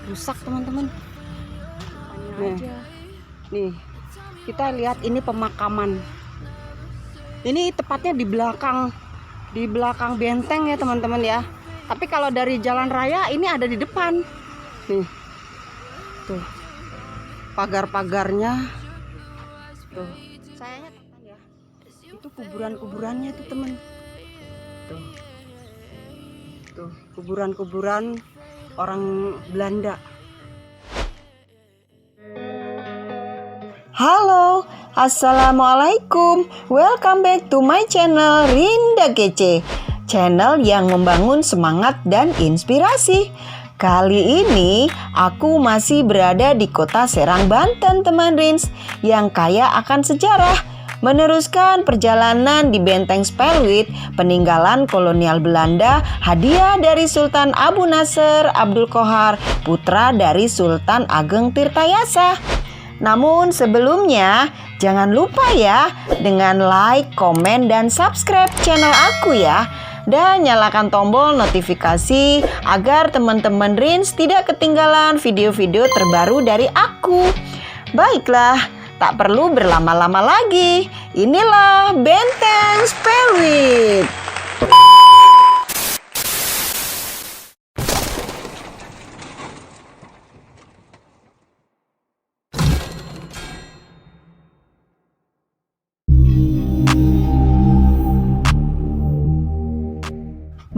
rusak teman-teman. Nih, kita lihat ini pemakaman. Ini tepatnya di belakang benteng ya teman-teman ya. Tapi kalau dari jalan raya ini ada di depan. Nih, tuh pagar-pagarnya. Tuh, sayangnya teman ya. Itu kuburan-kuburannya tuh teman. Tuh, kuburan-kuburan orang Belanda. Halo, assalamualaikum. Welcome back to my channel Rinda Kece, channel yang membangun semangat dan inspirasi. Kali ini aku masih berada di kota Serang, Banten, teman Rins, yang kaya akan sejarah. Meneruskan perjalanan di Benteng Spelwit, peninggalan kolonial Belanda, hadiah dari Sultan Abu Nasser Abdul Qohar, putra dari Sultan Ageng Tirtayasa. Namun sebelumnya, jangan lupa ya dengan like, komen, dan subscribe channel aku ya. Dan nyalakan tombol notifikasi agar teman-teman Rins tidak ketinggalan video-video terbaru dari aku. Baiklah, tak perlu berlama-lama lagi. Inilah Benteng Spelwit.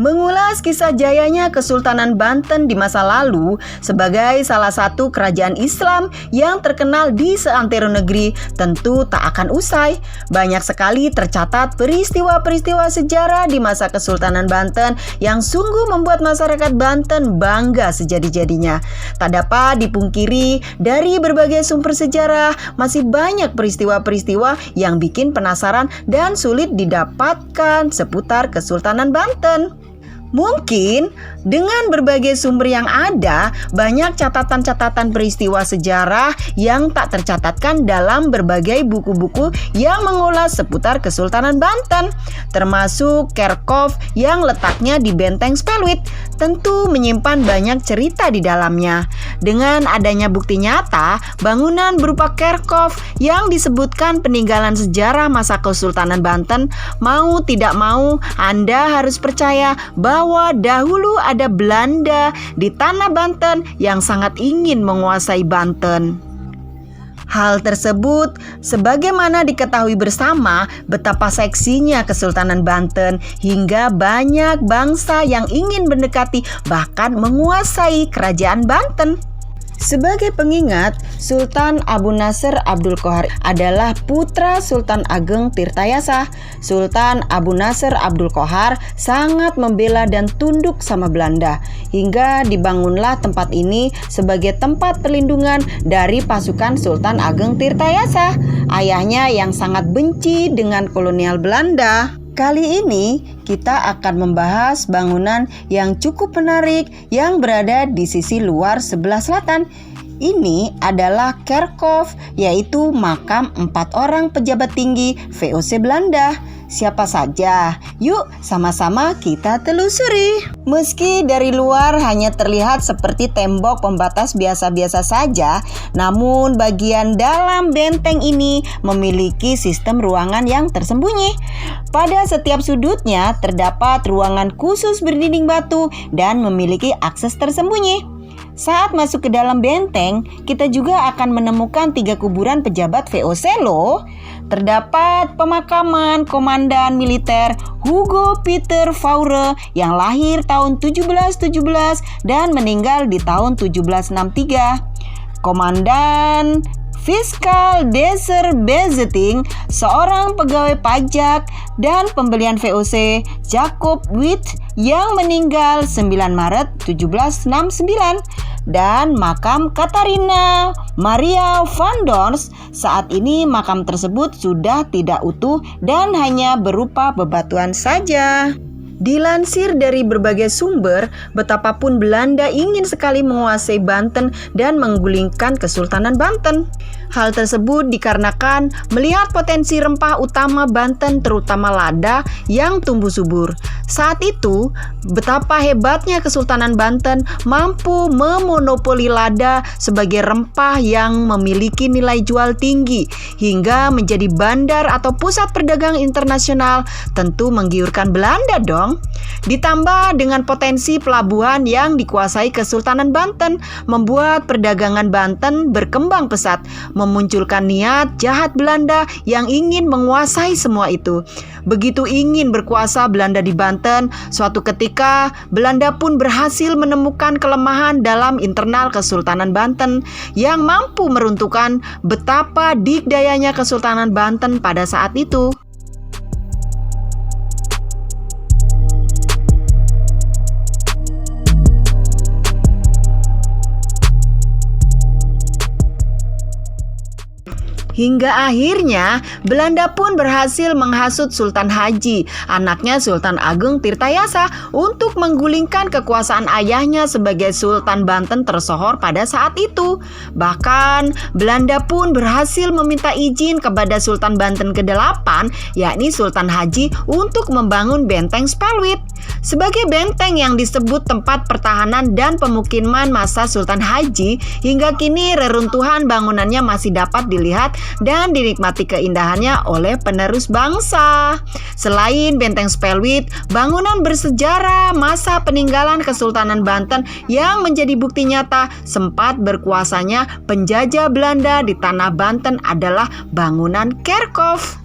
Mengulas kisah jayanya Kesultanan Banten di masa lalu sebagai salah satu kerajaan Islam yang terkenal di seantero negeri tentu tak akan usai. Banyak sekali tercatat peristiwa-peristiwa sejarah di masa Kesultanan Banten yang sungguh membuat masyarakat Banten bangga sejadi-jadinya. Tak dapat dipungkiri, dari berbagai sumber sejarah masih banyak peristiwa-peristiwa yang bikin penasaran dan sulit didapatkan seputar Kesultanan Banten. Mungkin dengan berbagai sumber yang ada, banyak catatan-catatan peristiwa sejarah yang tak tercatatkan dalam berbagai buku-buku yang mengulas seputar Kesultanan Banten, termasuk Kerkhof yang letaknya di Benteng Spelwit, tentu menyimpan banyak cerita di dalamnya. Dengan adanya bukti nyata, bangunan berupa Kerkhof yang disebutkan peninggalan sejarah masa Kesultanan Banten, mau tidak mau Anda harus percaya bahwa dahulu ada Belanda di tanah Banten yang sangat ingin menguasai Banten. Hal tersebut sebagaimana diketahui bersama betapa seksinya Kesultanan Banten hingga banyak bangsa yang ingin mendekati bahkan menguasai kerajaan Banten. Sebagai pengingat, Sultan Abu Nasser Abdul Qohar adalah putra Sultan Ageng Tirtayasa. Sultan Abu Nasser Abdul Qohar sangat membela dan tunduk sama Belanda, hingga dibangunlah tempat ini sebagai tempat perlindungan dari pasukan Sultan Ageng Tirtayasa, ayahnya yang sangat benci dengan kolonial Belanda. Kali ini kita akan membahas bangunan yang cukup menarik yang berada di sisi luar sebelah selatan. Ini adalah Kerkhof, yaitu makam 4 orang pejabat tinggi VOC Belanda. Siapa saja? Yuk sama-sama kita telusuri. Meski dari luar hanya terlihat seperti tembok pembatas biasa-biasa saja, namun bagian dalam benteng ini memiliki sistem ruangan yang tersembunyi. Pada setiap sudutnya terdapat ruangan khusus berdinding batu dan memiliki akses tersembunyi. Saat masuk ke dalam benteng, kita juga akan menemukan 3 kuburan pejabat VOC loh. Terdapat pemakaman komandan militer Hugo Peter Faure yang lahir tahun 1717 dan meninggal di tahun 1763. Komandan Fiskal Deser Bezetting, seorang pegawai pajak dan pembelian VOC Jacob Witt yang meninggal 9 Maret 1769, dan makam Katarina Maria van Dorst. Saat ini makam tersebut sudah tidak utuh dan hanya berupa bebatuan saja. Dilansir dari berbagai sumber, betapapun Belanda ingin sekali menguasai Banten dan menggulingkan Kesultanan Banten. Hal tersebut dikarenakan melihat potensi rempah utama Banten terutama lada yang tumbuh subur. Saat itu, betapa hebatnya Kesultanan Banten mampu memonopoli lada sebagai rempah yang memiliki nilai jual tinggi hingga menjadi bandar atau pusat perdagangan internasional, tentu menggiurkan Belanda dong. Ditambah dengan potensi pelabuhan yang dikuasai Kesultanan Banten, membuat perdagangan Banten berkembang pesat, memunculkan niat jahat Belanda yang ingin menguasai semua itu. Begitu ingin berkuasa Belanda di Banten, suatu ketika Belanda pun berhasil menemukan kelemahan dalam internal Kesultanan Banten yang mampu meruntuhkan betapa dikdayanya Kesultanan Banten pada saat itu. Hingga akhirnya Belanda pun berhasil menghasut Sultan Haji, anaknya Sultan Agung Tirtayasa, untuk menggulingkan kekuasaan ayahnya sebagai Sultan Banten tersohor pada saat itu. Bahkan Belanda pun berhasil meminta izin kepada Sultan Banten ke-8, yakni Sultan Haji, untuk membangun benteng Spelwit. Sebagai benteng yang disebut tempat pertahanan dan pemukiman masa Sultan Haji, hingga kini reruntuhan bangunannya masih dapat dilihat dan dinikmati keindahannya oleh penerus bangsa. Selain benteng Spelwit, bangunan bersejarah masa peninggalan Kesultanan Banten yang menjadi bukti nyata sempat berkuasanya penjajah Belanda di tanah Banten adalah bangunan Kerkhof.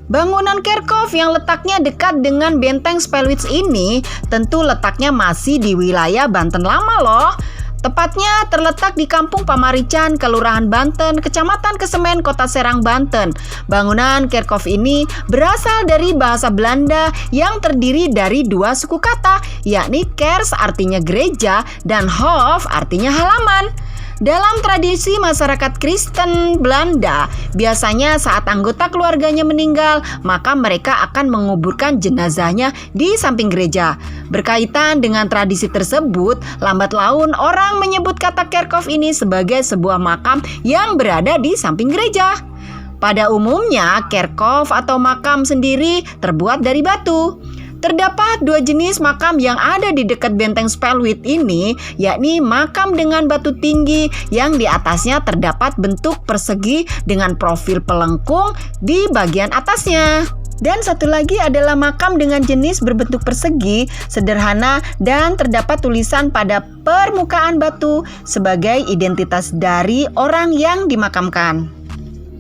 Bangunan Kerkhof yang letaknya dekat dengan benteng Spelwit ini tentu letaknya masih di wilayah Banten lama loh. Tepatnya terletak di Kampung Pamarican, Kelurahan Banten, Kecamatan Kesemen, Kota Serang, Banten. Bangunan Kerkhof ini berasal dari bahasa Belanda yang terdiri dari dua suku kata, yakni Kers artinya gereja dan Hof artinya halaman. Dalam tradisi masyarakat Kristen Belanda, biasanya saat anggota keluarganya meninggal, maka mereka akan menguburkan jenazahnya di samping gereja. Berkaitan dengan tradisi tersebut, lambat laun orang menyebut kata Kerkhof ini sebagai sebuah makam yang berada di samping gereja. Pada umumnya, Kerkhof atau makam sendiri terbuat dari batu. Terdapat dua jenis makam yang ada di dekat benteng Spelwit ini, yakni makam dengan batu tinggi yang di atasnya terdapat bentuk persegi dengan profil pelengkung di bagian atasnya. Dan satu lagi adalah makam dengan jenis berbentuk persegi, sederhana dan terdapat tulisan pada permukaan batu sebagai identitas dari orang yang dimakamkan.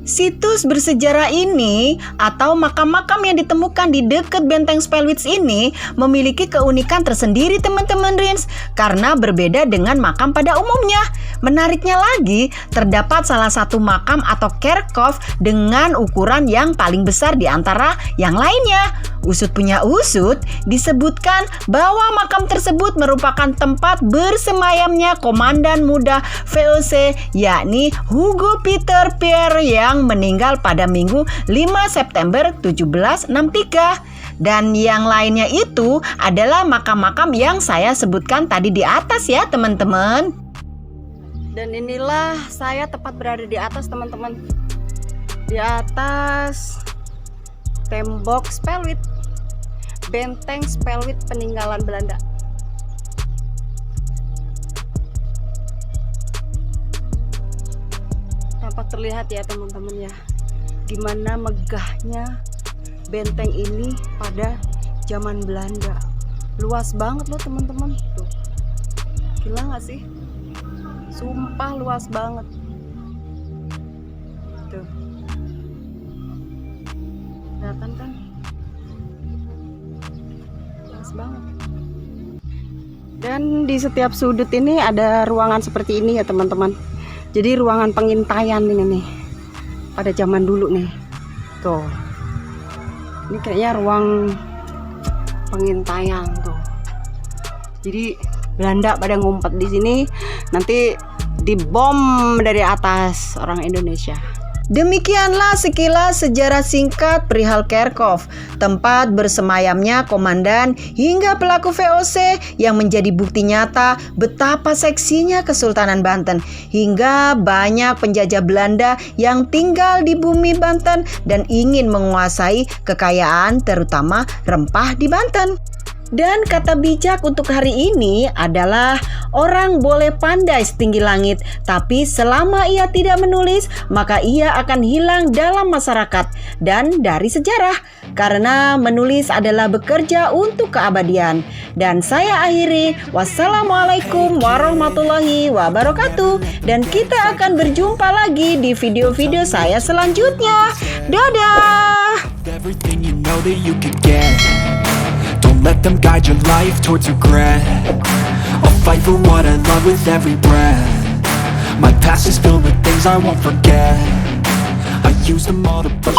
Situs bersejarah ini atau makam-makam yang ditemukan di dekat benteng Spelwit ini memiliki keunikan tersendiri teman-teman Rins, karena berbeda dengan makam pada umumnya. Menariknya lagi, terdapat salah satu makam atau Kerkhof dengan ukuran yang paling besar di antara yang lainnya. Usut punya usut, disebutkan bahwa makam tersebut merupakan tempat bersemayamnya komandan muda VOC, yakni Hugo Peter Pierre yang meninggal pada Minggu 5 September 1763. Dan yang lainnya itu adalah makam-makam yang saya sebutkan tadi di atas ya teman-teman. Dan inilah saya tepat berada di atas teman-teman. Di atas tembok Spelwit, benteng Spelwit peninggalan Belanda. Tampak terlihat ya teman-teman ya, gimana megahnya benteng ini pada zaman Belanda. Luas banget loh teman-teman. Tuh, gila gak sih? Sumpah luas banget. Tuh, kelihatan kan? Luas banget. Dan di setiap sudut ini ada ruangan seperti ini ya teman-teman. Jadi ruangan pengintaian ini nih, pada zaman dulu nih. Tuh, ini kayaknya ruang pengintaian tuh. Jadi Belanda pada ngumpet di sini, nanti dibom dari atas orang Indonesia. Demikianlah sekilas sejarah singkat perihal Kharkov, tempat bersemayamnya komandan hingga pelaku VOC yang menjadi bukti nyata betapa seksinya Kesultanan Banten, hingga banyak penjajah Belanda yang tinggal di bumi Banten dan ingin menguasai kekayaan terutama rempah di Banten. Dan kata bijak untuk hari ini adalah orang boleh pandai setinggi langit, tapi selama ia tidak menulis, maka ia akan hilang dalam masyarakat dan dari sejarah. Karena menulis adalah bekerja untuk keabadian. Dan saya akhiri, wassalamualaikum warahmatullahi wabarakatuh. Dan kita akan berjumpa lagi di video-video saya selanjutnya. Dadah! Everything you know that you could get. Don't let them guide your life towards regret. I'll fight for what I love with every breath. My past is filled with things I won't forget. I use them all to push